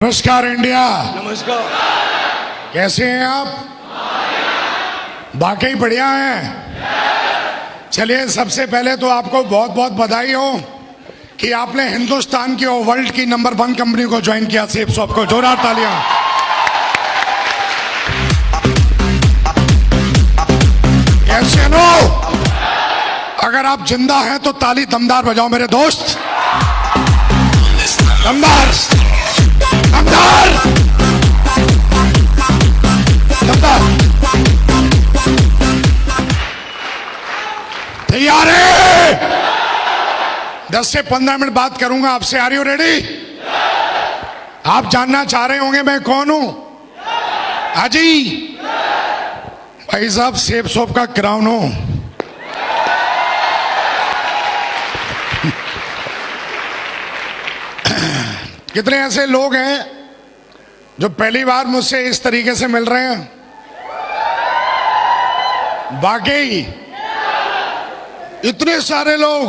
नमस्कार इंडिया। नमस्कार। कैसे हैं आप? वाकई बढ़िया हैं। चलिए, सबसे पहले तो आपको बहुत बहुत बधाई हो कि आपने हिंदुस्तान की और वर्ल्ड की नंबर 1 कंपनी को ज्वाइन किया, सेफ शॉप को। जोरदार तालियां। कैसे नो? अगर आप जिंदा हैं तो ताली दमदार बजाओ मेरे दोस्त। दमदार दमदार दमदार। तैयार है? 10 से 15 मिनट बात करूंगा आपसे। Are you ready? आप जानना चाह रहे होंगे मैं कौन हूं? हाजी भाई साहब, सेफ शॉप का क्राउन हूं। कितने ऐसे लोग हैं जो पहली बार मुझसे इस तरीके से मिल रहे हैं? वाकई इतने सारे लोग।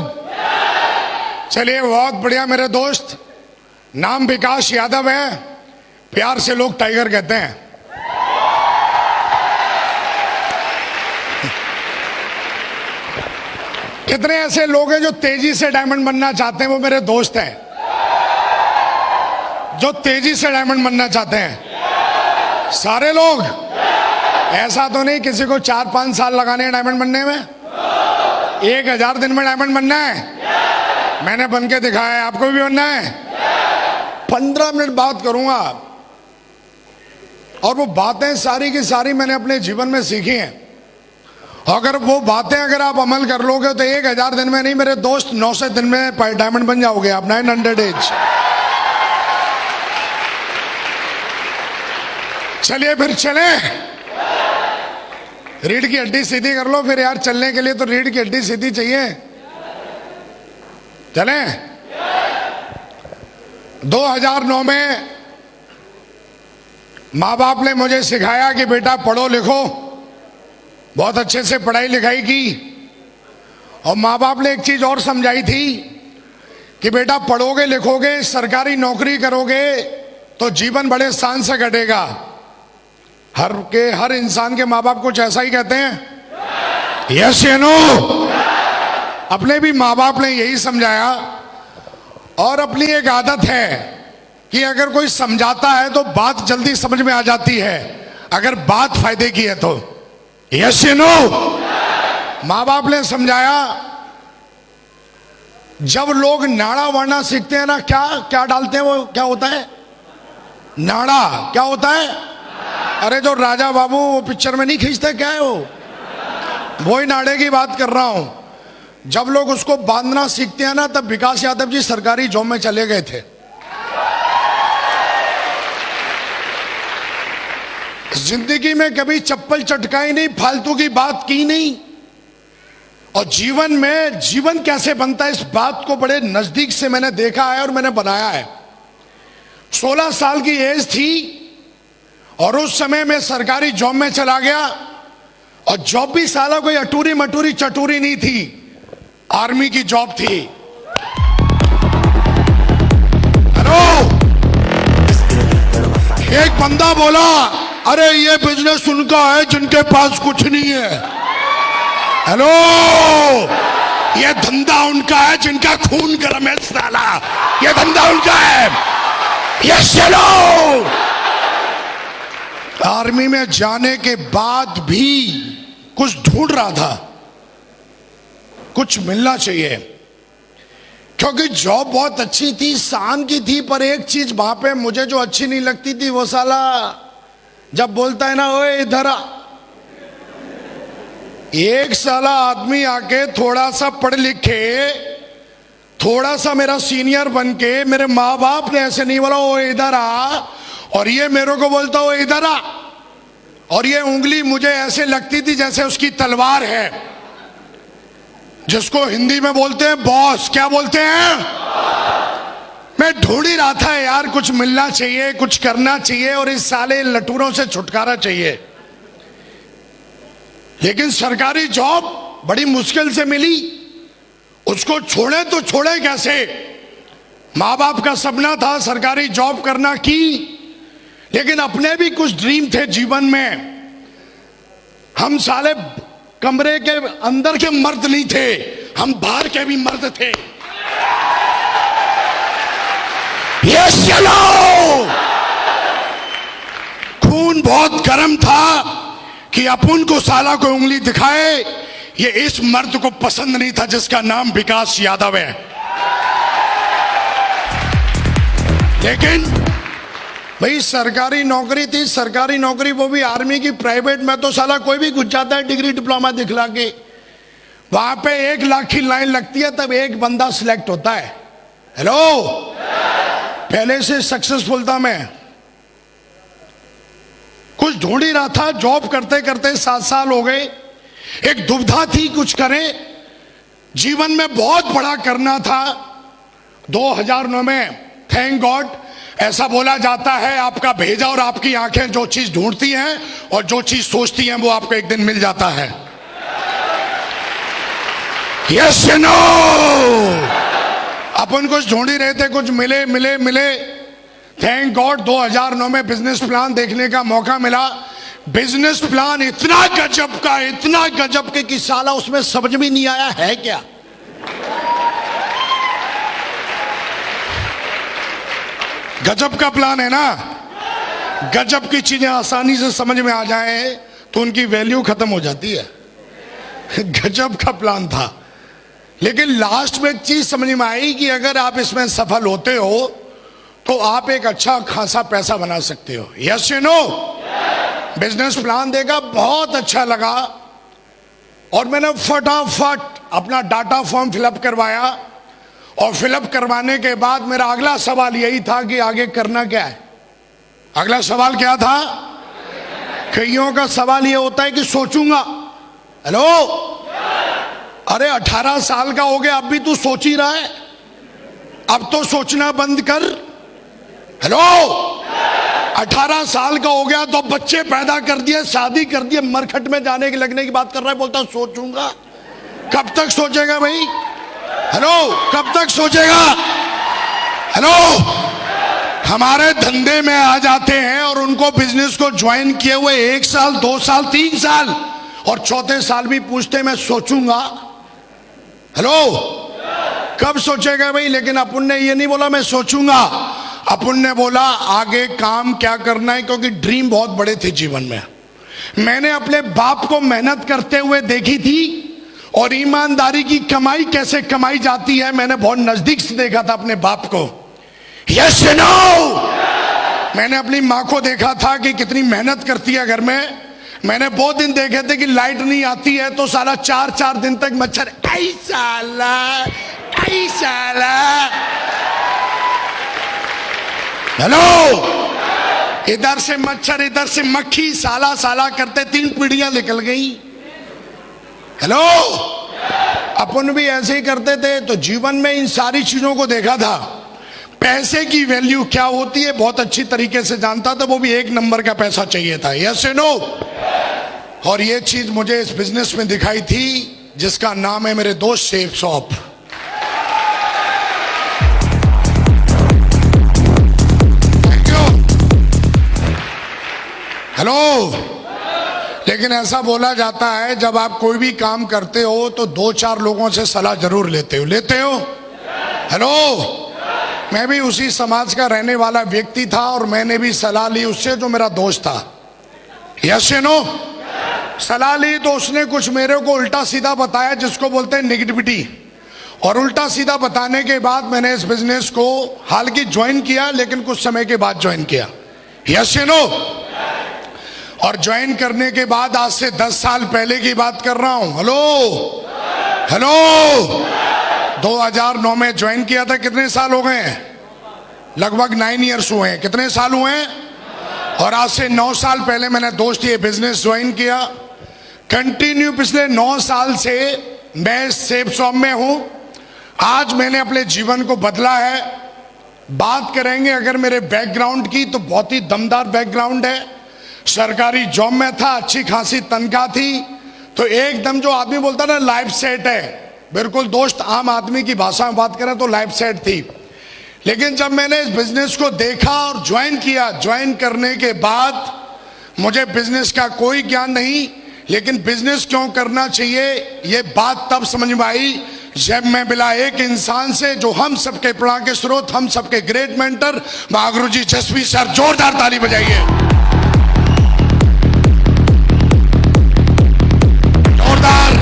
चलिए, बहुत बढ़िया मेरे दोस्त। नाम विकास यादव है, प्यार से लोग टाइगर कहते हैं। कितने ऐसे लोग हैं जो तेजी से डायमंड बनना चाहते हैं? वो मेरे दोस्त हैं जो तेजी से डायमंड बनना चाहते हैं। सारे लोग। ऐसा तो नहीं किसी को 4-5 साल लगाने हैं डायमंड बनने में। 1000 दिन में डायमंड बनना है। मैंने बन के दिखाया है, आपको भी बनना है। 15 मिनट बात करूंगा और वो बातें सारी की सारी मैंने अपने जीवन में सीखी हैं। अगर वो बातें आप अमल कर लोगे तो 1000 दिन में नहीं मेरे दोस्त, 900 दिन में डायमंड बन जाओगे आप। 900 डेज। चलिए फिर चले। रीढ़ की हड्डी सीधी कर लो फिर यार। चलने के लिए तो रीढ़ की हड्डी सीधी चाहिए। चले। 2009 में माँ बाप ने मुझे सिखाया कि बेटा पढ़ो लिखो। बहुत अच्छे से पढ़ाई लिखाई की। और माँ बाप ने एक चीज और समझाई थी कि बेटा पढ़ोगे लिखोगे, सरकारी नौकरी करोगे तो जीवन बड़े शान से कटेगा। हर इंसान के माँ बाप कुछ ऐसा ही कहते हैं। यस या नो? अपने भी माँ बाप ने यही समझाया। और अपनी एक आदत है कि अगर कोई समझाता है तो बात जल्दी समझ में आ जाती है, अगर बात फायदे की है तो। यस या नो? माँ बाप ने समझाया, जब लोग नाड़ा वाड़ा सीखते हैं ना, क्या क्या डालते हैं वो, क्या होता है? नाड़ा। क्या होता है? अरे जो राजा बाबू वो पिक्चर में नहीं खींचते, क्या है वो ही नाड़े की बात कर रहा हूं। जब लोग उसको बांधना सीखते हैं ना, तब विकास यादव जी सरकारी जॉब में चले गए थे। जिंदगी में कभी चप्पल चटकाई नहीं, फालतू की बात की नहीं। और जीवन में जीवन कैसे बनता है, इस बात को बड़े नजदीक से मैंने देखा है और मैंने बनाया है। 16 साल की एज थी और उस समय मैं सरकारी जॉब में चला गया। और जॉब भी साला कोई अटूरी मटूरी चटूरी नहीं थी, आर्मी की जॉब थी। हेलो, एक बंदा बोला, अरे ये बिजनेस उनका है जिनके पास कुछ नहीं है। हेलो, ये धंधा उनका है जिनका खून गर्म है साला। ये धंधा उनका है। ये चलो। आर्मी में जाने के बाद भी कुछ ढूंढ रहा था, कुछ मिलना चाहिए। क्योंकि जॉब बहुत अच्छी थी, शान की थी, पर एक चीज वहां पे मुझे जो अच्छी नहीं लगती थी, वो साला जब बोलता है ना, ओए इधर आ। एक साला आदमी आके थोड़ा सा पढ़ लिखे, थोड़ा सा मेरा सीनियर बन के, मेरे माँ बाप ने ऐसे नहीं बोला ओ इधर आ, और ये मेरे को बोलता ओ इधर आ। और ये उंगली मुझे ऐसे लगती थी जैसे उसकी तलवार है, जिसको हिंदी में बोलते हैं बॉस। क्या बोलते हैं? मैं ढूंढ ही रहा था यार, कुछ मिलना चाहिए, कुछ करना चाहिए और इस साले लटूरों से छुटकारा चाहिए। लेकिन सरकारी जॉब बड़ी मुश्किल से मिली। उसको छोड़े तो छोड़े कैसे? माँ बाप का सपना था सरकारी जॉब करना की, लेकिन अपने भी कुछ ड्रीम थे जीवन में। हम साले कमरे के अंदर के मर्द नहीं थे, हम बाहर के भी मर्द थे। यस चलो, खून बहुत गर्म था कि अपन को साला को उंगली दिखाए। ये इस मर्द को पसंद नहीं था जिसका नाम विकास यादव है। लेकिन भाई सरकारी नौकरी थी, सरकारी नौकरी वो भी आर्मी की, प्राइवेट में तो साला कोई भी घुस जाता है डिग्री डिप्लोमा दिखला के। वहां पे 1 लाख की लाइन लगती है, तब एक बंदा सिलेक्ट होता है। हेलो, पहले से सक्सेसफुल था मैं, कुछ ढूंढ ही रहा था, जॉब करते करते 7 साल हो गए। एक दुविधा थी कुछ करें, जीवन में बहुत बड़ा करना था। 2009 में थैंक गॉड ऐसा बोला जाता है, आपका भेजा और आपकी आंखें जो चीज ढूंढती हैं और जो चीज सोचती हैं वो आपको एक दिन मिल जाता है। यस नो, अपन कुछ ढूंढ ही रहे थे, कुछ मिले मिले मिले। थैंक गॉड 2009 में बिजनेस प्लान देखने का मौका मिला। बिजनेस प्लान इतना गजब के कि साला उसमें समझ में नहीं आया है क्या। गजब का प्लान है ना, गजब की चीजें आसानी से समझ में आ जाए तो उनकी वैल्यू खत्म हो जाती है। गजब का प्लान था, लेकिन लास्ट में एक चीज समझ में आई कि अगर आप इसमें सफल होते हो तो आप एक अच्छा खासा पैसा बना सकते हो। यस या नो? बिजनेस प्लान देखा, बहुत अच्छा लगा और मैंने फटाफट अपना डाटा फॉर्म फिलअप करवाया। और फिलअप करवाने के बाद मेरा अगला सवाल यही था कि आगे करना क्या है। अगला सवाल क्या था? कईयों का सवाल ये होता है कि सोचूंगा। हेलो, अरे 18 साल का हो गया, अब भी तू सोच ही रहा है? अब तो सोचना बंद कर। हेलो, 18 साल का हो गया तो बच्चे पैदा कर दिए, शादी कर दिए, मरखट में जाने के लगने की बात कर रहा है, बोलता सोचूंगा। कब तक सोचेगा भाई? हेलो, कब तक सोचेगा? हेलो, हमारे धंधे में आ जाते हैं और उनको बिजनेस को ज्वाइन किए हुए 1 साल 2 साल 3 साल और चौथे साल भी पूछते मैं सोचूंगा। हेलो, कब सोचेगा भाई? लेकिन अपन ने ये नहीं बोला मैं सोचूंगा, अपन ने बोला आगे काम क्या करना है, क्योंकि ड्रीम बहुत बड़े थे जीवन में। मैंने अपने बाप को मेहनत करते हुए देखी थी और ईमानदारी की कमाई कैसे कमाई जाती है मैंने बहुत नजदीक से देखा था अपने बाप को। यस नो, मैंने अपनी माँ को देखा था कि कितनी मेहनत करती है घर में। मैंने बहुत दिन देखे थे कि लाइट नहीं आती है तो साला 4-4 दिन तक मच्छर ऐसा। हेलो, इधर से मच्छर इधर से मक्खी, साला करते 3 पीढ़ियां निकल गई। हेलो, अपन भी ऐसे ही करते थे। तो जीवन में इन सारी चीजों को देखा था। पैसे की वैल्यू क्या होती है बहुत अच्छी तरीके से जानता था, वो भी 1 नंबर का पैसा चाहिए था। यस या नो? और ये चीज मुझे इस बिजनेस में दिखाई थी जिसका नाम है मेरे दोस्त safe shop. Thank you. Hello, लेकिन ऐसा बोला जाता है जब आप कोई भी काम करते हो तो 2-4 लोगों से सलाह जरूर लेते हो। हेलो, मैं भी उसी समाज का रहने वाला व्यक्ति था और मैंने भी सलाह ली उससे जो मेरा दोस्त था। यस या नो? सलाह ली तो उसने कुछ मेरे को उल्टा सीधा बताया जिसको बोलते हैं नेगेटिविटी। और उल्टा सीधा बताने के बाद मैंने इस बिजनेस को हाल की ज्वाइन किया, लेकिन कुछ समय के बाद ज्वाइन किया। यस या नो? और ज्वाइन करने के बाद आज से 10 साल पहले की बात कर रहा हूं। हेलो, 2009 में ज्वाइन किया था। कितने साल हो गए हैं? लगभग 9 इयर्स हुए हैं। कितने साल हुए हैं? और आज से 9 साल पहले मैंने दोस्त ये बिजनेस ज्वाइन किया। कंटिन्यू पिछले 9 साल से मैं सेफ शॉप में हूं। आज मैंने अपने जीवन को बदला है। बात करेंगे अगर मेरे बैकग्राउंड की तो बहुत ही दमदार बैकग्राउंड है। सरकारी जॉब में था, अच्छी खासी तनख्वाह थी, तो एकदम जो आदमी बोलता ना लाइफ सेट है, बिल्कुल दोस्त आम आदमी की भाषा में बात करें तो लाइफ सेट थी। लेकिन जब मैंने इस बिजनेस को देखा और ज्वाइन किया, ज्वाइन करने के बाद मुझे बिजनेस का कोई ज्ञान नहीं, लेकिन बिजनेस क्यों करना चाहिए ये बात तब समझ में आई जब मैं मिला एक इंसान से जो हम सबके प्रेरणा के स्रोत, हम सबके ग्रेट मेंटर महागुरु जी जसवी सर। जोरदार ताली बजाइए। जोरदार।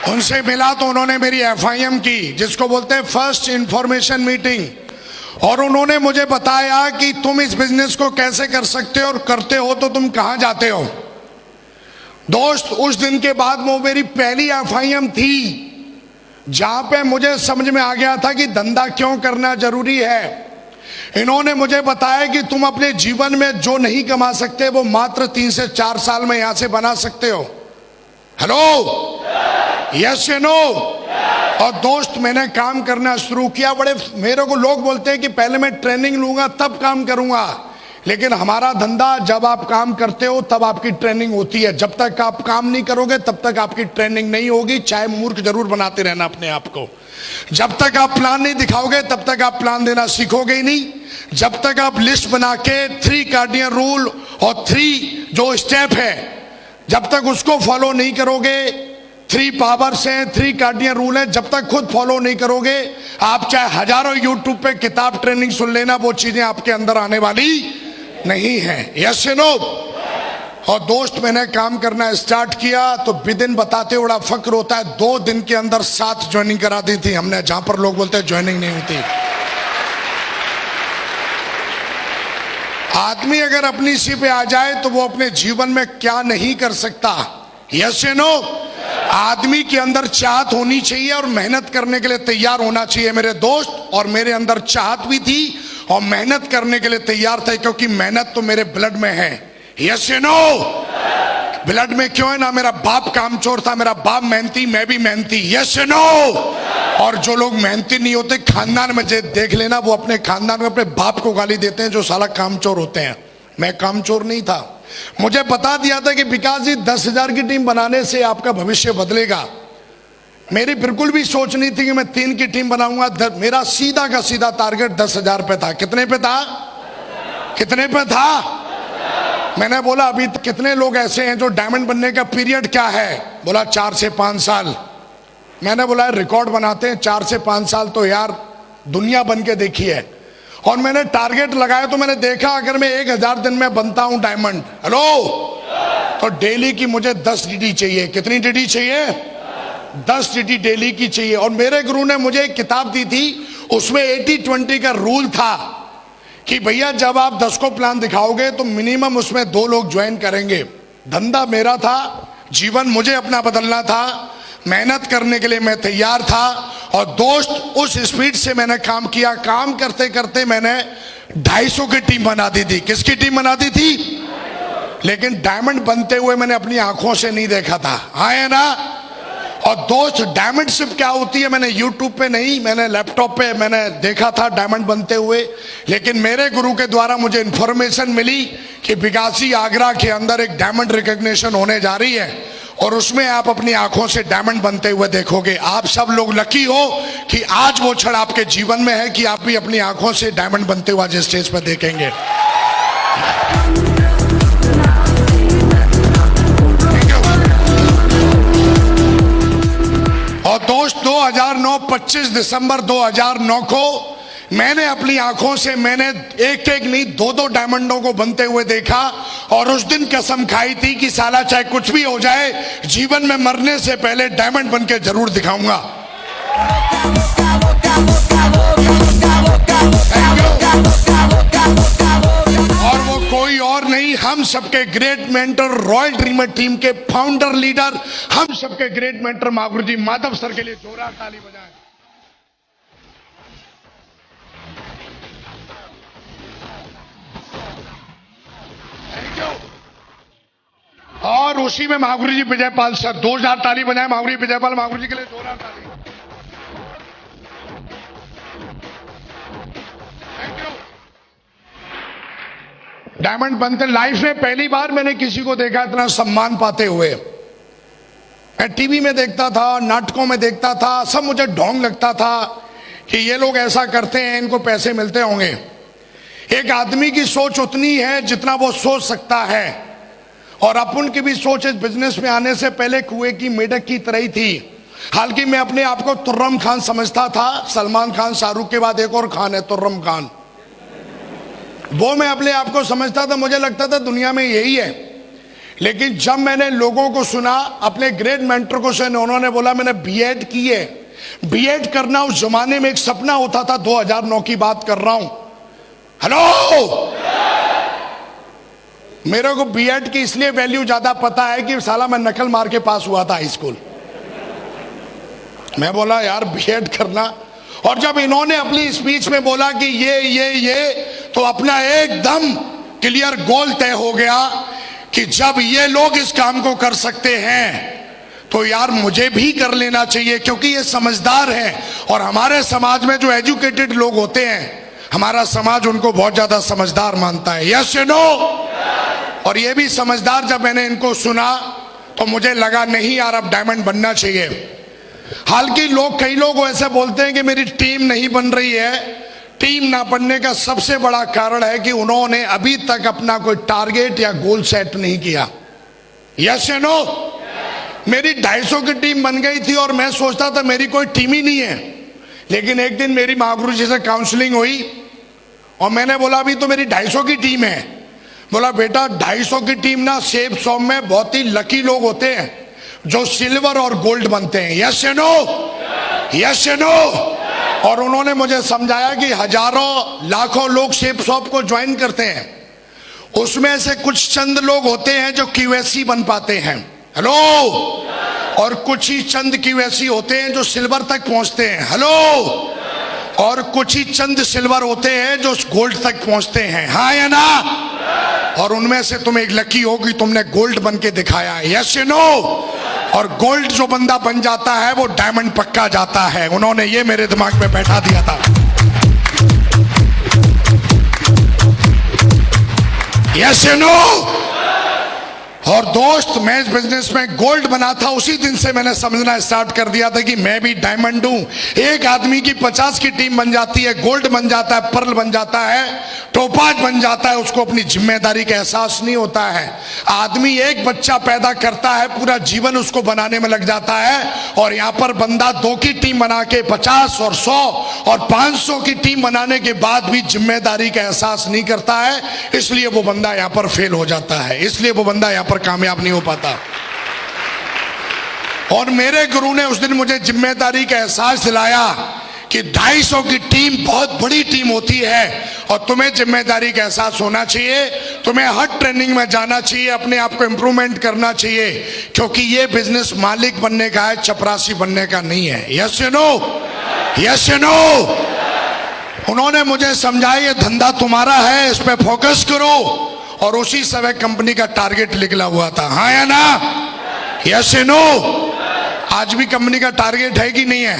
उनसे मिला तो उन्होंने मेरी FIM की, जिसको बोलते हैं फर्स्ट इंफॉर्मेशन मीटिंग, और उन्होंने मुझे बताया कि तुम इस बिजनेस को कैसे कर सकते हो और करते हो तो तुम कहां जाते हो। दोस्त, उस दिन के बाद वो मेरी पहली FIM थी जहां पे मुझे समझ में आ गया था कि धंधा क्यों करना जरूरी है। इन्होंने मुझे बताया कि तुम अपने जीवन में जो नहीं कमा सकते वो मात्र 3 से 4 साल में यहां से बना सकते हो। हेलो, यस या नो? और दोस्त, मैंने काम करना शुरू किया। बड़े मेरे को लोग बोलते हैं कि पहले मैं ट्रेनिंग लूंगा तब काम करूंगा, लेकिन हमारा धंधा जब आप काम करते हो तब आपकी ट्रेनिंग होती है। जब तक आप काम नहीं करोगे तब तक आपकी ट्रेनिंग नहीं होगी, चाहे मूर्ख जरूर बनाते रहना अपने आप को। जब तक आप प्लान नहीं दिखाओगे तब तक आप प्लान देना सीखोगे ही नहीं। जब तक आप लिस्ट बना के 3 कार्डिनल रूल और 3 जो स्टेप है, जब तक उसको फॉलो नहीं करोगे, 3 पावर्स हैं, 3 कार्डिनल रूल है, जब तक खुद फॉलो नहीं करोगे, आप चाहे हजारों यूट्यूब पे किताब ट्रेनिंग सुन लेना, वो चीजें आपके अंदर आने वाली नहीं है। यस या नो? और दोस्त, मैंने काम करना स्टार्ट किया तो विदिन बताते बड़ा फक्र होता है, 2 दिन के अंदर 7 ज्वाइनिंग करा दी थी हमने, जहां पर लोग बोलते हैं ज्वाइनिंग नहीं होती। आदमी अगर अपनी इसी पे आ जाए तो वो अपने जीवन में क्या नहीं कर सकता। यस या नो? आदमी के अंदर चाहत होनी चाहिए और मेहनत करने के लिए तैयार होना चाहिए मेरे दोस्त। और मेरे अंदर चाहत भी थी और मेहनत करने के लिए तैयार थे, क्योंकि मेहनत तो मेरे ब्लड में है। यस या नो? ब्लड में क्यों है ना? मेरा बाप कामचोर था, मेरा बाप मेहनती, मैं भी मेहनती। यस या नो? और जो लोग मेहनती नहीं होते खानदान में देख लेना, वो अपने खानदान में अपने बाप को गाली देते हैं जो साला कामचोर होते हैं। मैं कामचोर नहीं था। मुझे बता दिया था कि विकास जी 10,000 की टीम बनाने से आपका भविष्य बदलेगा। मेरी बिल्कुल भी सोच नहीं थी कि मैं 3 की टीम बनाऊंगा। मेरा सीधा का सीधा टारगेट 10,000 पे था। कितने पे था? कितने पे था? मैंने बोला अभी कितने लोग ऐसे हैं जो डायमंड बनने का पीरियड क्या है? बोला 4 से 5 साल। मैंने बोला रिकॉर्ड बनाते हैं, 4 से 5 साल तो यार दुनिया बन के देखी है। और मैंने टारगेट लगाया तो मैंने देखा अगर मैं 1000 दिन में बनता हूं डायमंड, हेलो, तो डेली की मुझे 10 DD चाहिए। कितनी DD चाहिए? 10 DD डेली की चाहिए। और मेरे गुरु ने मुझे एक किताब दी थी, उसमें 80-20 का रूल था कि भैया जब आप 10 को प्लान दिखाओगे तो मिनिमम उसमें 2 लोग ज्वाइन करेंगे। धंधा मेरा था, जीवन मुझे अपना बदलना था, मेहनत करने के लिए मैं तैयार था। और दोस्त, उस स्पीड से मैंने काम किया। काम करते करते मैंने 250 की टीम बना दी थी। किसकी टीम बना दी थी? लेकिन डायमंड बनते हुए मैंने अपनी आंखों से नहीं देखा था। हाँ है ना? और दोस्त, डायमंड शिप क्या होती है मैंने यूट्यूब पे नहीं, मैंने लैपटॉप पे मैंने देखा था डायमंड बनते हुए। लेकिन मेरे गुरु के द्वारा मुझे इंफॉर्मेशन मिली कि बिगासी आगरा के अंदर एक डायमंड रिकॉग्निशन होने जा रही है और उसमें आप अपनी आंखों से डायमंड बनते हुए देखोगे। आप सब लोग लकी हो कि आज वो क्षण आपके जीवन में है कि आप भी अपनी आंखों से डायमंड बनते हुए आज स्टेज पर देखेंगे। और दोस्त, 2009 25 दिसंबर 2009 को मैंने अपनी आंखों से मैंने एक नहीं 2 डायमंडों को बनते हुए देखा। और उस दिन कसम खाई थी कि साला चाहे कुछ भी हो जाए, जीवन में मरने से पहले डायमंड बन के जरूर दिखाऊंगा। और वो कोई और नहीं, हम सबके great mentor, royal dreamer team के फाउंडर लीडर, हम सबके ग्रेट मेंटर महागुरु जी माधव सर के लिए जोरदार ताली बजाएं। और उसी में महागुरु जी विजयपाल सर, 2000 ताली बजाएं महागुरु जी विजयपाल महागुरु जी के लिए जोरदार ताली। डायमंड बनते लाइफ में पहली बार मैंने किसी को देखा इतना सम्मान पाते हुए। मैं टीवी में देखता था, नाटकों में देखता था, सब मुझे ढोंग लगता था कि ये लोग ऐसा करते हैं, इनको पैसे मिलते होंगे। एक आदमी की सोच उतनी है जितना वो सोच सकता है, और अपन की भी सोच इस बिजनेस में आने से पहले कुएं की मेढक की तरह ही थी। हालांकि मैं अपने आप को तुर्रम खान समझता था। सलमान खान, शाहरुख के बाद एक और खान है, तुर्रम खान। वो मैं अपने आप को समझता था, मुझे लगता था दुनिया में यही है। लेकिन जब मैंने लोगों को सुना, अपने ग्रेट मेंटर को सुना, उन्होंने बोला मैंने बीएड की है। बीएड करना उस जमाने में एक सपना होता था। 2009 की बात कर रहा हूं। हेलो, मेरे को बीएड की इसलिए वैल्यू ज्यादा पता है कि साला मैं नकल मार के पास हुआ था हाई स्कूल। मैं बोला यार बीएड करना, और जब इन्होंने अपनी स्पीच में बोला कि ये तो अपना एकदम क्लियर गोल तय हो गया कि जब ये लोग इस काम को कर सकते हैं तो यार मुझे भी कर लेना चाहिए, क्योंकि ये समझदार हैं। और हमारे समाज में जो एजुकेटेड लोग होते हैं, हमारा समाज उनको बहुत ज्यादा समझदार मानता है। यस या नो? और ये भी समझदार। जब मैंने इनको सुना तो मुझे लगा नहीं यार, अब डायमंड बनना चाहिए। हालांकि कई लोग ऐसे बोलते हैं कि मेरी टीम नहीं बन रही है। टीम ना बनने का सबसे बड़ा कारण है कि उन्होंने अभी तक अपना कोई टारगेट या गोल सेट नहीं किया। यस या नो? मेरी 250 की टीम बन गई थी और मैं सोचता था मेरी कोई टीम ही नहीं है। लेकिन एक दिन मेरी महागुरु जी से काउंसलिंग हुई और मैंने बोला अभी तो मेरी 250 की टीम है। बोला बेटा 250 की टीम ना, सेब सॉम में बहुत ही लकी लोग होते हैं जो सिल्वर और गोल्ड बनते हैं। यस या नो? यस या नो? और उन्होंने मुझे समझाया कि हजारों लाखों लोग शेप शॉप को ज्वाइन करते हैं, उसमें से कुछ चंद लोग होते हैं जो क्यूएससी बन पाते हैं। हेलो? और कुछ ही चंद क्यूएससी होते हैं जो सिल्वर तक पहुंचते हैं। हेलो? और कुछ ही चंद सिल्वर होते हैं जो गोल्ड तक पहुंचते हैं। हाँ या ना? और उनमें से तुम एक लकी हो कि तुमने गोल्ड बन के दिखाया है। यस या नो? और गोल्ड जो बंदा बन जाता है वो डायमंड पक्का जाता है। उन्होंने ये मेरे दिमाग में बैठा दिया था। यस या नो? और दोस्त, मैं इस बिजनेस में गोल्ड बना था, उसी दिन से मैंने समझना स्टार्ट कर दिया था कि मैं भी डायमंड हूं। एक आदमी की 50 की टीम बन जाती है, गोल्ड बन जाता है, पर्ल बन जाता है, टोपाज बन जाता है, उसको अपनी जिम्मेदारी का एहसास नहीं होता है। आदमी एक बच्चा पैदा करता है, पूरा जीवन उसको बनाने में लग जाता है। और यहाँ पर बंदा 2 की टीम बना के 50 और 100 और 500 की टीम बनाने के बाद भी जिम्मेदारी का एहसास नहीं करता है, इसलिए वो बंदा यहाँ पर फेल हो जाता है, इसलिए वो बंदा यहाँ पर कामयाब नहीं हो पाता। और मेरे गुरु ने उस दिन मुझे जिम्मेदारी का एहसास दिलाया कि 250 की टीम बहुत बड़ी टीम होती है और तुम्हें जिम्मेदारी का एहसास होना चाहिए। तुम्हें हर ट्रेनिंग में जाना चाहिए, अपने आप को इंप्रूवमेंट करना चाहिए, क्योंकि ये बिजनेस मालिक बनने का है, चपरासी बनने का नहीं है। यस या नो? यस या नो? उन्होंने मुझे समझाया ये धंधा तुम्हारा है, इस पे फोकस करो। और उसी समय कंपनी का टारगेट निकला हुआ था। हाँ या ना? यस या नो? आज भी कंपनी का टारगेट है कि नहीं है?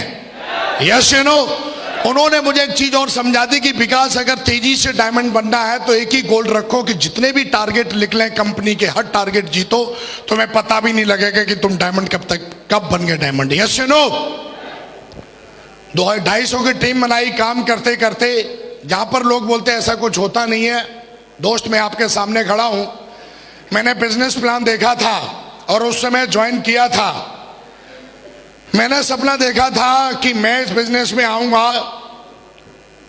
यस या नो? उन्होंने मुझे एक चीज और समझा दी कि विकास, अगर तेजी से डायमंड बनना है तो एक ही गोल रखो कि जितने भी टारगेट निकले कंपनी के, हर टारगेट जीतो, तुम्हें पता भी नहीं लगेगा कि तुम डायमंड कब बन गए डायमंड। यस या नो? 250 की टीम बनाई, काम करते करते, जहां पर लोग बोलते हैं ऐसा कुछ होता नहीं है, दोस्त मैं आपके सामने खड़ा हूं। मैंने बिजनेस प्लान देखा था और उस समय ज्वाइन किया था। मैंने सपना देखा था कि मैं इस बिजनेस में आऊंगा।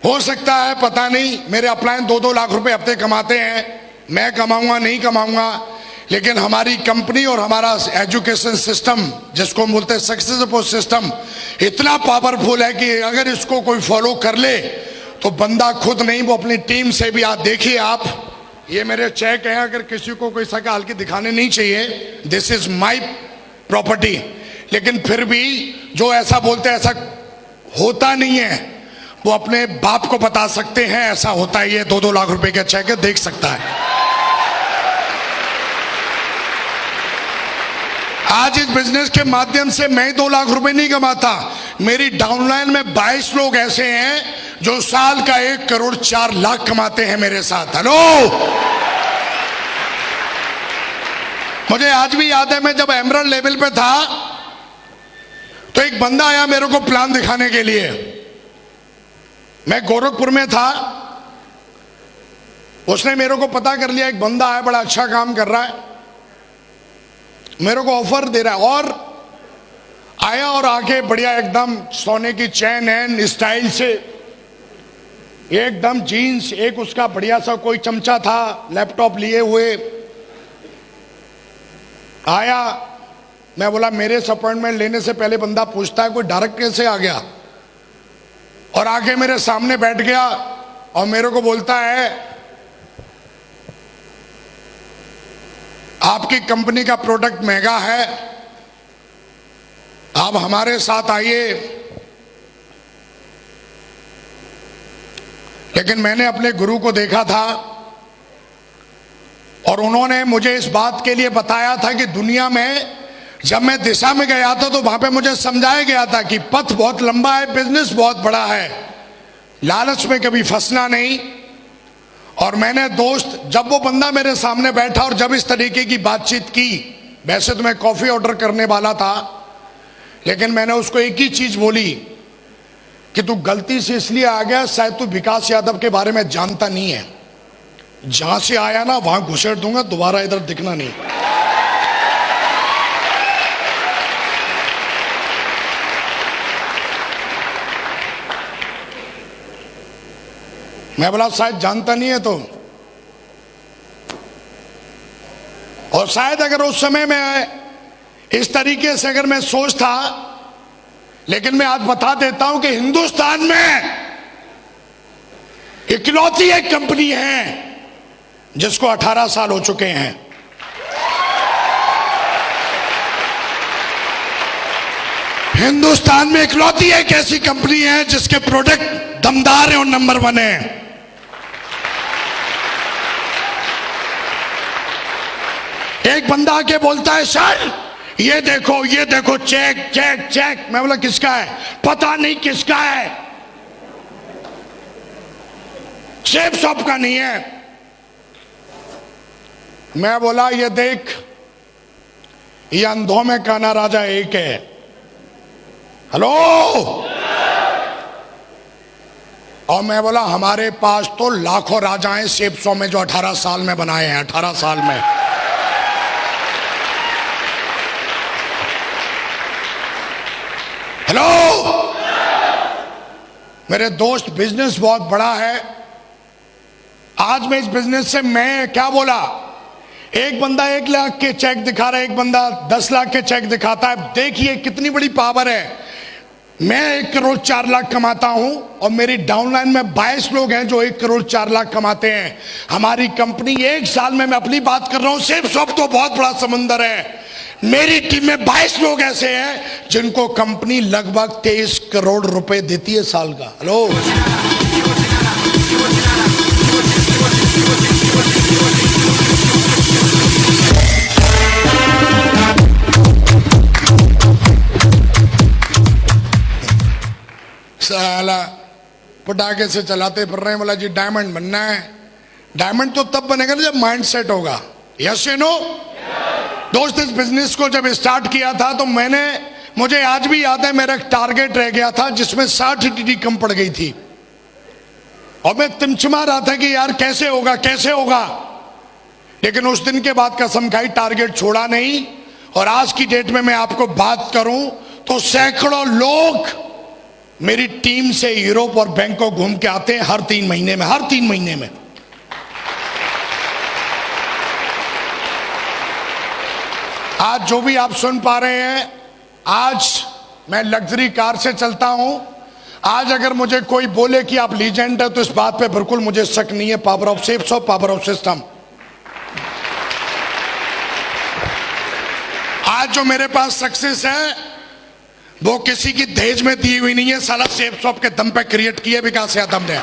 हो सकता है, पता नहीं, मेरे अपलाइन 2-2 लाख रुपए हफ्ते कमाते हैं, मैं कमाऊंगा नहीं कमाऊंगा, लेकिन हमारी कंपनी और हमारा एजुकेशन सिस्टम, जिसको हम बोलते हैं सक्सेस सपोर्ट सिस्टम, इतना पावरफुल है कि अगर इसको कोई फॉलो कर ले तो बंदा खुद नहीं, वो अपनी टीम से भी। आप देखिए, आप ये मेरे चेक हैं, अगर किसी को कोई सका हल्की दिखाने नहीं चाहिए, दिस इज माई प्रॉपर्टी, लेकिन फिर भी जो ऐसा बोलते हैं ऐसा होता नहीं है, वो अपने बाप को बता सकते हैं ऐसा होता है। ये 2-2 लाख रुपए का चेक है, देख सकता है। आज इस बिजनेस के माध्यम से मैं 2 लाख रुपए नहीं कमाता, मेरी डाउनलाइन में 22 लोग ऐसे हैं जो साल का 1 करोड़ 4 लाख कमाते हैं मेरे साथ। हेलो? मुझे आज भी याद है, मैं जब एमरल्ड लेवल पे था तो एक बंदा आया मेरे को प्लान दिखाने के लिए। मैं गोरखपुर में था, उसने मेरे को पता कर लिया एक बंदा है बड़ा अच्छा काम कर रहा है, मेरे को ऑफर दे रहा है। और आया और आके बढ़िया एकदम सोने की चैन है स्टाइल से, एकदम जीन्स, एक उसका बढ़िया सा कोई चमचा था लैपटॉप लिए हुए आया। मैं बोला मेरे से अपॉइंटमेंट लेने से पहले बंदा पूछता है कोई डायरेक्ट कैसे आ गया, और आके मेरे सामने बैठ गया और मेरे को बोलता है आपकी कंपनी का प्रोडक्ट महंगा है, आप हमारे साथ आइए। लेकिन मैंने अपने गुरु को देखा था और उन्होंने मुझे इस बात के लिए बताया था कि दुनिया में जब मैं दिशा में गया था तो वहां पे मुझे समझाया गया था कि पथ बहुत लंबा है, बिजनेस बहुत बड़ा है, लालच में कभी फंसना नहीं। और मैंने दोस्त, जब वो बंदा मेरे सामने बैठा और जब इस तरीके की बातचीत की, वैसे तो मैं कॉफी ऑर्डर करने वाला था, लेकिन मैंने उसको एक ही चीज बोली कि तू गलती से इसलिए आ गया, शायद तू विकास यादव के बारे में जानता नहीं है, जहां से आया ना वहां घुसेड़ दूंगा, दोबारा इधर दिखना नहीं। मैं बोला शायद जानता नहीं है तो, और शायद अगर उस समय में इस तरीके से अगर मैं सोचता, लेकिन मैं आज बता देता हूं कि हिंदुस्तान में इकलौती एक कंपनी है जिसको 18 साल हो चुके हैं। हिंदुस्तान में इकलौती एक ऐसी कंपनी है जिसके प्रोडक्ट दमदार है और नंबर 1 है। एक बंदा आके बोलता है सर ये देखो चेक चेक चेक। मैं बोला किसका है? पता नहीं किसका है, सेब शॉप का नहीं है। मैं बोला ये देख, ये अंधों में काना राजा एक है। हेलो। और मैं बोला हमारे पास तो लाखों राजा हैं सेब शॉप में जो 18 साल में बनाए हैं, 18 साल में। हेलो। मेरे दोस्त, बिजनेस बहुत बड़ा है। आज मैं इस बिजनेस से मैं क्या बोला, एक बंदा 1 लाख के चेक दिखा रहा है, एक बंदा 10 लाख के चेक दिखाता है। देखिए कितनी बड़ी पावर है। मैं 1 करोड़ 4 लाख कमाता हूं और मेरी डाउनलाइन में 22 लोग हैं जो 1 करोड़ 4 लाख कमाते हैं। हमारी कंपनी 1 साल में, मैं अपनी बात कर रहा हूं, सिर्फ सब तो बहुत बड़ा समंदर है। मेरी टीम में 22 लोग ऐसे हैं जिनको कंपनी लगभग 23 करोड़ रुपए देती है साल का। हेलो। साला पटाखे से चलाते फिर रहे हैं। बोला जी डायमंड बनना है। डायमंड तो तब बनेगा ना जब माइंड सेट होगा। यस या नो? दोस्त, इस बिजनेस को जब स्टार्ट किया था तो मुझे आज भी याद है, मेरा एक टारगेट रह गया था जिसमें 60 टीडी कम पड़ गई थी और मैं तिमचमा रहा था कि यार कैसे होगा कैसे होगा। लेकिन उस दिन के बाद कसम खाई, टारगेट छोड़ा नहीं। और आज की डेट में मैं आपको बात करूं तो सैकड़ों लोग मेरी टीम से यूरोप और बैंकॉक घूम के आते हैं हर 3 महीने में, हर 3 महीने में। आज जो भी आप सुन पा रहे हैं, आज मैं लग्जरी कार से चलता हूं। आज अगर मुझे कोई बोले कि आप लीजेंड है तो इस बात पे बिल्कुल मुझे शक नहीं है। पावर ऑफ सेफ्स और पावर ऑफ सिस्टम। आज जो मेरे पास सक्सेस है वो किसी की दहेज में दी हुई नहीं है, साला सेफ शॉप के दम पे क्रिएट किए विकास यादव ने।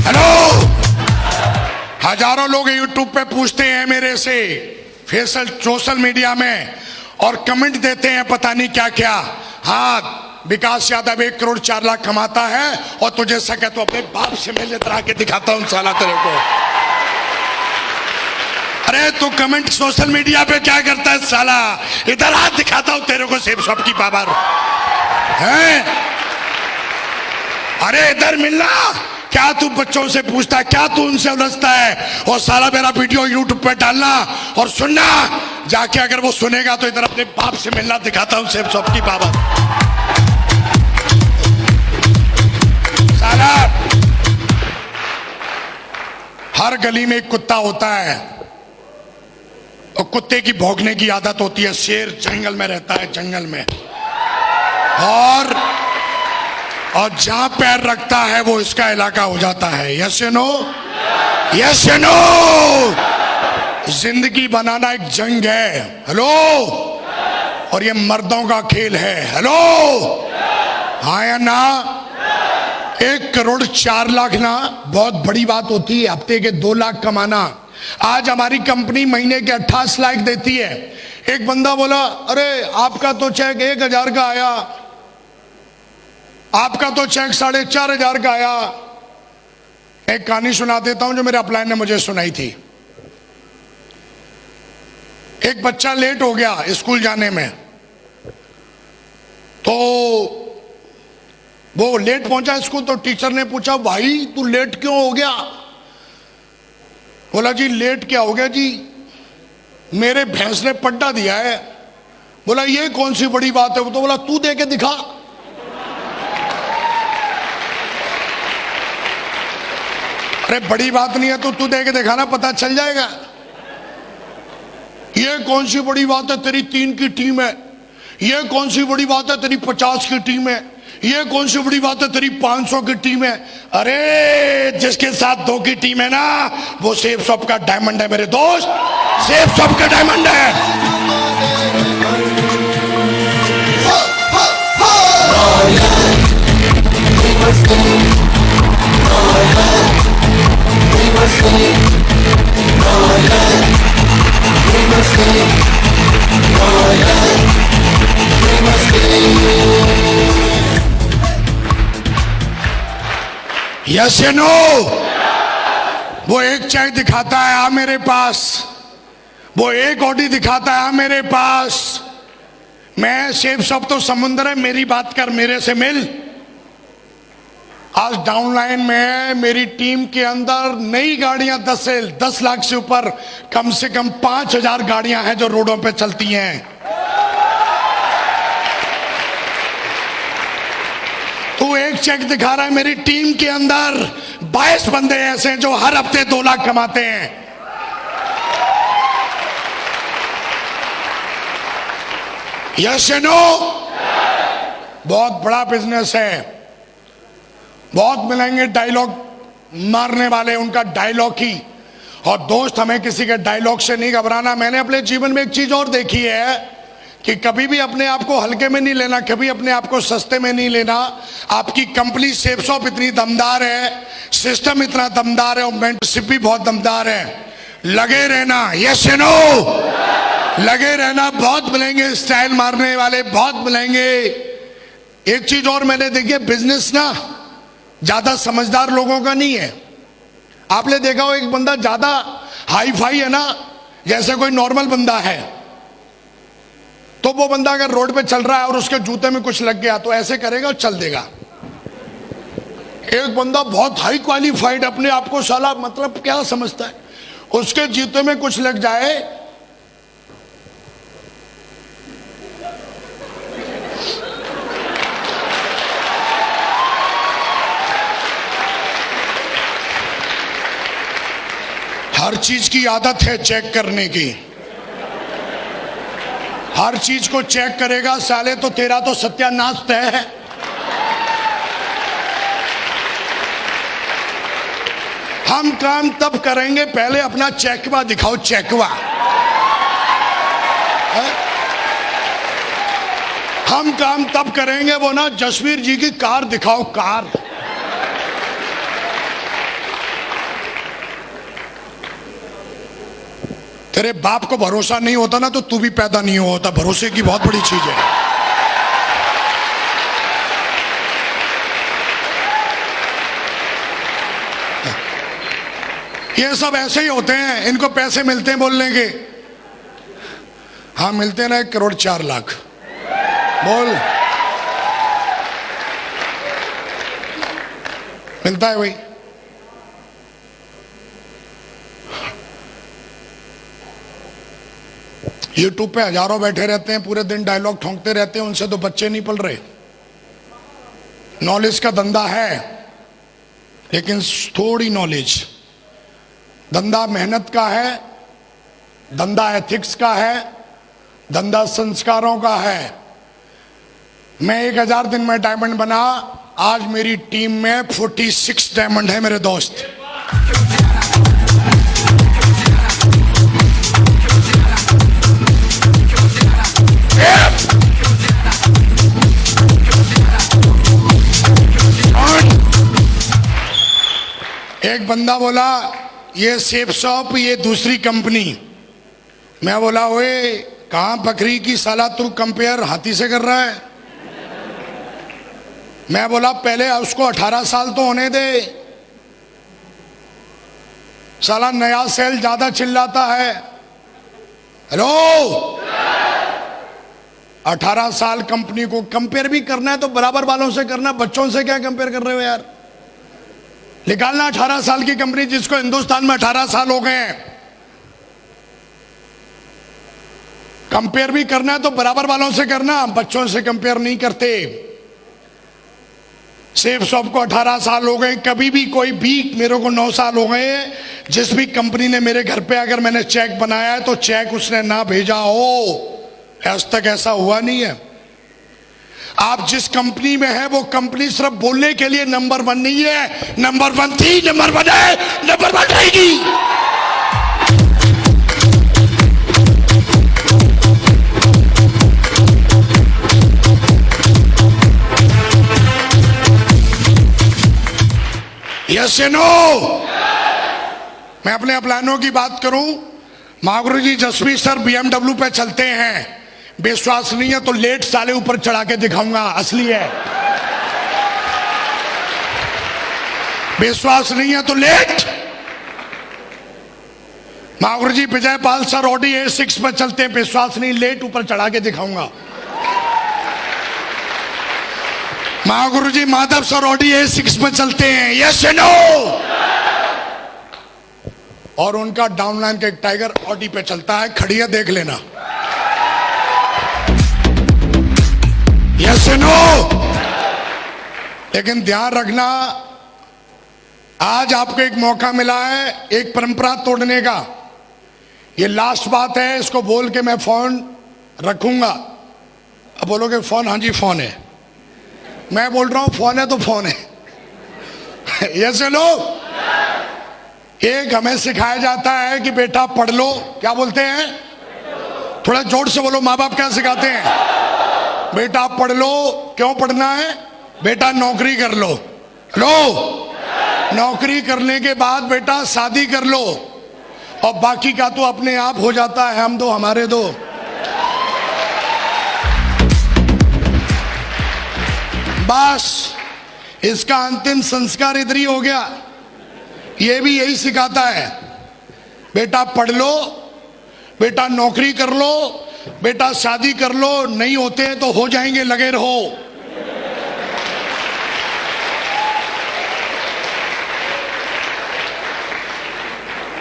हेलो। हजारों लोग यूट्यूब पे पूछते हैं मेरे से, सोशल मीडिया में, और कमेंट देते हैं पता नहीं क्या क्या। हाँ, विकास यादव 1 करोड़ 4 लाख कमाता है और तुझे सके तो अपने बाप से मिल करा के दिखाता हूं साला तेरे को। अरे तू कमेंट सोशल मीडिया पे क्या करता है साला? इधर हाथ दिखाता हूं तेरे को सेब शॉप की पावर है। अरे इधर मिलना। क्या तू बच्चों से पूछता है? क्या तू उनसे उलझता है? और साला मेरा वीडियो यूट्यूब पे डालना और सुनना। जाके अगर वो सुनेगा तो इधर अपने बाप से मिलना, दिखाता हूं सेब शॉप की पावर। साला हर गली में एक कुत्ता होता है और कुत्ते की भौंकने की आदत होती है। शेर जंगल में रहता है, जंगल में, और जहां पैर रखता है वो इसका इलाका हो जाता है। यस या नो? यस या नो? जिंदगी बनाना एक जंग है। हेलो? और ये मर्दों का खेल है। हेलो? हाँ या ना? 1,04,00,000 ना बहुत बड़ी बात होती है। हफ्ते के 2 लाख कमाना। आज हमारी कंपनी महीने के 28 लाख देती है। एक बंदा बोला, अरे आपका तो चेक 1,000 का आया, आपका तो चेक 4,500 का आया। एक कहानी सुना देता हूं जो मेरे अपलाइन ने मुझे सुनाई थी। एक बच्चा लेट हो गया स्कूल जाने में, तो वो लेट पहुंचा स्कूल, तो टीचर ने पूछा, भाई तू लेट क्यों हो गया? बोला, जी लेट क्या हो गया जी, मेरे भैंस ने पट्टा दिया है। बोला, ये कौन सी बड़ी बात है? वो तो बोला, तू दे के दिखा। अरे बड़ी बात नहीं है तो तू दे के दिखाना, पता चल जाएगा। ये कौन सी बड़ी बात है, तेरी 3 की टीम है। ये कौन सी बड़ी बात है, तेरी 50 की टीम है। ये कौन सी बड़ी बात है, तेरी 500 की टीम है। अरे जिसके साथ 2 की टीम है ना, वो सेब शॉप का डायमंड है मेरे दोस्त, सेब शॉप का डायमंड है। यस या नो? वो एक चेक दिखाता है, आ मेरे पास। वो एक ऑडी दिखाता है, आ मेरे पास। मैं सेब शॉप तो समुंदर है, मेरी बात कर, मेरे से मिल। आज डाउनलाइन में मेरी टीम के अंदर नई गाड़ियां 10 लाख से ऊपर, कम से कम 5,000 गाड़ियां हैं जो रोडों पे चलती हैं। तू एक चेक दिखा रहा है, मेरी टीम के अंदर 22 बंदे ऐसे हैं जो हर हफ्ते 2 लाख कमाते हैं। यस या नो? बहुत बड़ा बिजनेस है। बहुत मिलेंगे डायलॉग मारने वाले, उनका डायलॉग ही। और दोस्त, हमें किसी के डायलॉग से नहीं घबराना। मैंने अपने जीवन में एक चीज और देखी है कि कभी भी अपने आप को हल्के में नहीं लेना, कभी अपने आप को सस्ते में नहीं लेना। आपकी कंपनी सेब शॉप इतनी दमदार है, सिस्टम इतना दमदार है और मेंटरशिप भी बहुत दमदार है। लगे रहना। यस या नो? लगे रहना। बहुत मिलेंगे स्टाइल मारने वाले, बहुत मिलेंगे। एक चीज और मैंने देखी है, बिजनेस ना ज्यादा समझदार लोगों का नहीं है। आपने देखा हो, एक बंदा ज्यादा हाई फाई है ना, जैसे कोई नॉर्मल बंदा है, तो वो बंदा अगर रोड पे चल रहा है और उसके जूते में कुछ लग गया तो ऐसे करेगा और चल देगा। एक बंदा बहुत हाई क्वालिफाइड, अपने आप को साला मतलब क्या समझता है, उसके जूते में कुछ लग जाए हर चीज की आदत है चेक करने की। हर चीज को चेक करेगा साले तो तेरा तो सत्यानाश तय है। हम काम तब करेंगे, पहले अपना चेकवा दिखाओ, चेकवा। हम काम तब करेंगे, वो ना जसवीर जी की कार दिखाओ, कार। तेरे बाप को भरोसा नहीं होता ना तो तू भी पैदा नहीं होता। भरोसे की बहुत बड़ी चीज है। ये सब ऐसे ही होते हैं, इनको पैसे मिलते हैं बोलने के। हाँ मिलते हैं ना, 1,04,00,000 बोल, मिलता है भाई। यूट्यूब पे हजारों बैठे रहते हैं, पूरे दिन डायलॉग ठोंकते रहते हैं, उनसे तो बच्चे नहीं पल रहे। नॉलेज का धंधा है, लेकिन थोड़ी नॉलेज। धंधा मेहनत का है, धंधा एथिक्स का है, धंधा संस्कारों का है। मैं 1000 दिन में डायमंड बना, आज मेरी टीम में 46 डायमंड है मेरे दोस्त। एक बंदा बोला ये सेफ शॉप, ये दूसरी कंपनी। मैं बोला ओए कहां बकरी की साला, तू कंपेयर हाथी से कर रहा है। मैं बोला पहले उसको 18 साल तो होने दे, साला नया सेल ज्यादा चिल्लाता है। हेलो, 18 साल कंपनी को कंपेयर भी करना है तो बराबर वालों से करना, बच्चों से क्या कंपेयर कर रहे हो यार। निकालना 18 साल की कंपनी जिसको हिंदुस्तान में 18 साल हो गए हैं। कंपेयर भी करना है तो बराबर वालों से करना, बच्चों से कंपेयर नहीं करते। सेफ शॉप को 18 साल हो गए, कभी भी कोई भी, मेरे को 9 साल हो गए, जिस भी कंपनी ने मेरे घर पे अगर मैंने चेक बनाया है तो चेक उसने ना भेजा हो, आज तक ऐसा हुआ नहीं है। आप जिस कंपनी में है वो कंपनी सिर्फ बोलने के लिए नंबर 1 नहीं है, नंबर 1 थी, नंबर 1 है, नंबर 1 रहेगी। यस या नो? मैं अपने प्लानों की बात करूं, महागुरु जी जसवी सर BMW पे चलते हैं, विश्वास नहीं है तो लेट साले ऊपर चढ़ा के दिखाऊंगा, असली है। विश्वास नहीं है तो लेट। महागुरु जी Vijay Pal sir Audi A6 पर चलते हैं, विश्वास नहीं, लेट ऊपर चढ़ा के दिखाऊंगा। महागुरु जी माधव सर ऑडी A6 पर चलते हैं, यस या नो? और उनका डाउनलाइन का एक टाइगर ऑडी पे चलता है, खड़ी है, देख लेना। यस या नो? लेकिन ध्यान रखना, आज आपको एक मौका मिला है एक परंपरा तोड़ने का। ये लास्ट बात है, इसको बोल के मैं फोन रखूंगा। अब बोलोगे फोन, हाँ जी फोन है। मैं बोल रहा हूं फोन है तो फोन है। यस या नो? एक हमें सिखाया जाता है कि बेटा पढ़ लो, क्या बोलते हैं? थोड़ा जोर से बोलो, माँ बाप क्या सिखाते हैं? बेटा पढ़ लो। क्यों पढ़ना है? बेटा नौकरी कर लो। लो, नौकरी करने के बाद बेटा शादी कर लो, और बाकी का तो अपने आप हो जाता है, हम दो हमारे दो। बस इसका अंतिम संस्कार इधर ही हो गया। ये भी यही सिखाता है, बेटा पढ़ लो, बेटा नौकरी कर लो, बेटा शादी कर लो, नहीं होते तो हो जाएंगे, लगे रहो।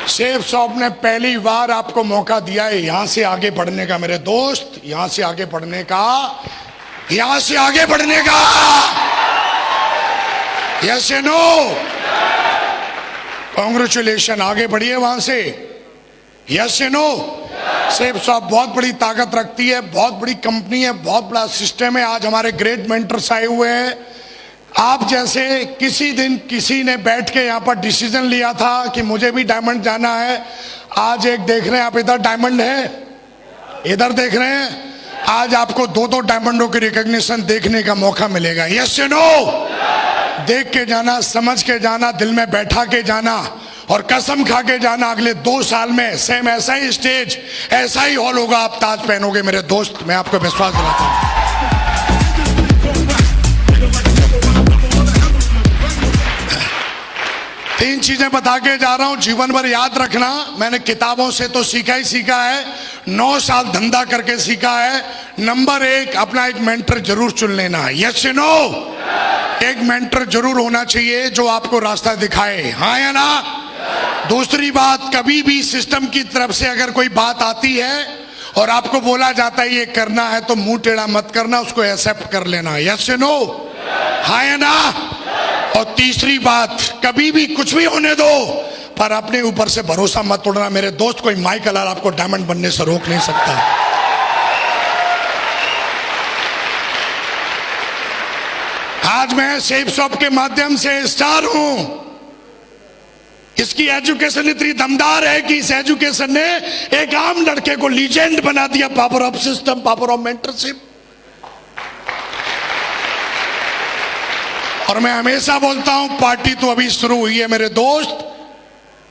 सेफ शॉप ने पहली बार आपको मौका दिया है यहां से आगे बढ़ने का मेरे दोस्त, यहां से आगे बढ़ने का, यहां से आगे बढ़ने का। यस या नो? कांग्रेचुलेशन, आगे बढ़िए वहां से। यस या नो? सेफ शॉप बहुत बड़ी ताकत रखती है, बहुत बड़ी कंपनी है, बहुत बड़ा सिस्टम है। आज हमारे ग्रेट मेंटर्स आए हुए हैं। आप जैसे किसी दिन किसी ने बैठ के यहाँ पर डिसीजन लिया था कि मुझे भी डायमंड जाना है, आज एक देख रहे हैं आप, इधर डायमंड है, इधर देख रहे हैं, आज आपको 2-2 डायमंडों की रिकॉग्निशन देखने का मौका मिलेगा। यस या नो? देख के जाना, समझ के जाना, दिल में बैठा के जाना, और कसम खा के जाना अगले 2 साल में सेम ऐसा ही स्टेज, ऐसा ही हॉल होगा, आप ताज पहनोगे मेरे दोस्त, मैं आपको विश्वास दिलाता हूं। तीन चीजें बता के जा रहा हूं, जीवन भर याद रखना। मैंने किताबों से तो सीखा ही सीखा है, 9 साल धंधा करके सीखा है। नंबर 1, अपना एक मेंटर जरूर चुन लेना है। यस या नो? एक मेंटर जरूर होना चाहिए जो आपको रास्ता दिखाए, हाँ या ना? दूसरी बात, कभी भी सिस्टम की तरफ से अगर कोई बात आती है और आपको बोला जाता है ये करना है, तो मुंह टेढ़ा मत करना, उसको एक्सेप्ट कर लेना। यस या नो? हाँ या ना? और तीसरी बात, कभी भी कुछ भी होने दो, पर अपने ऊपर से भरोसा मत तोड़ना। मेरे दोस्त, कोई माइकल आपको डायमंड बनने से रोक नहीं सकता। आज मैं सेफ शॉप के माध्यम से स्टार हूं। इसकी एजुकेशन इतनी दमदार है कि इस एजुकेशन ने एक आम लड़के को लीजेंड बना दिया। Power of system, power of mentorship. और मैं हमेशा बोलता हूं, पार्टी तो अभी शुरू हुई है मेरे दोस्त।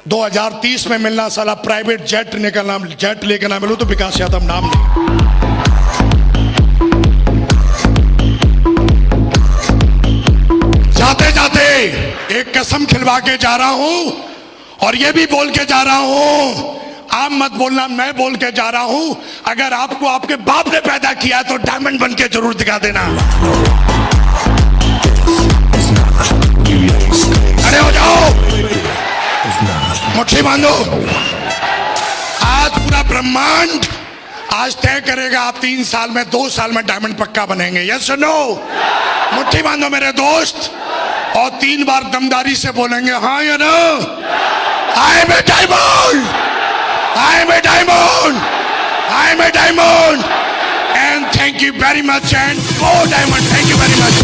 2030 में मिलना, साला प्राइवेट जेट निकलना, जेट लेकर ना मिलूं तो विकास यादव नाम नहीं। जाते जाते एक कसम खिलवा के जा रहा हूं, और ये भी बोल के जा रहा हूं, आप मत बोलना, मैं बोल के जा रहा हूं, अगर आपको आपके बाप ने पैदा किया तो डायमंड बन के जरूर दिखा देना। खड़े हो जाओ, मुट्ठी बांधो। आज पूरा ब्रह्मांड आज तय करेगा, आप 3 साल में, 2 साल में डायमंड पक्का बनेंगे। Yes no? मुट्ठी बांधो मेरे दोस्त, और 3 बार दमदारी से बोलेंगे, हाँ या ना? I am a diamond, I am a diamond, I am a diamond. And thank you very much, and go diamond. Thank you very much.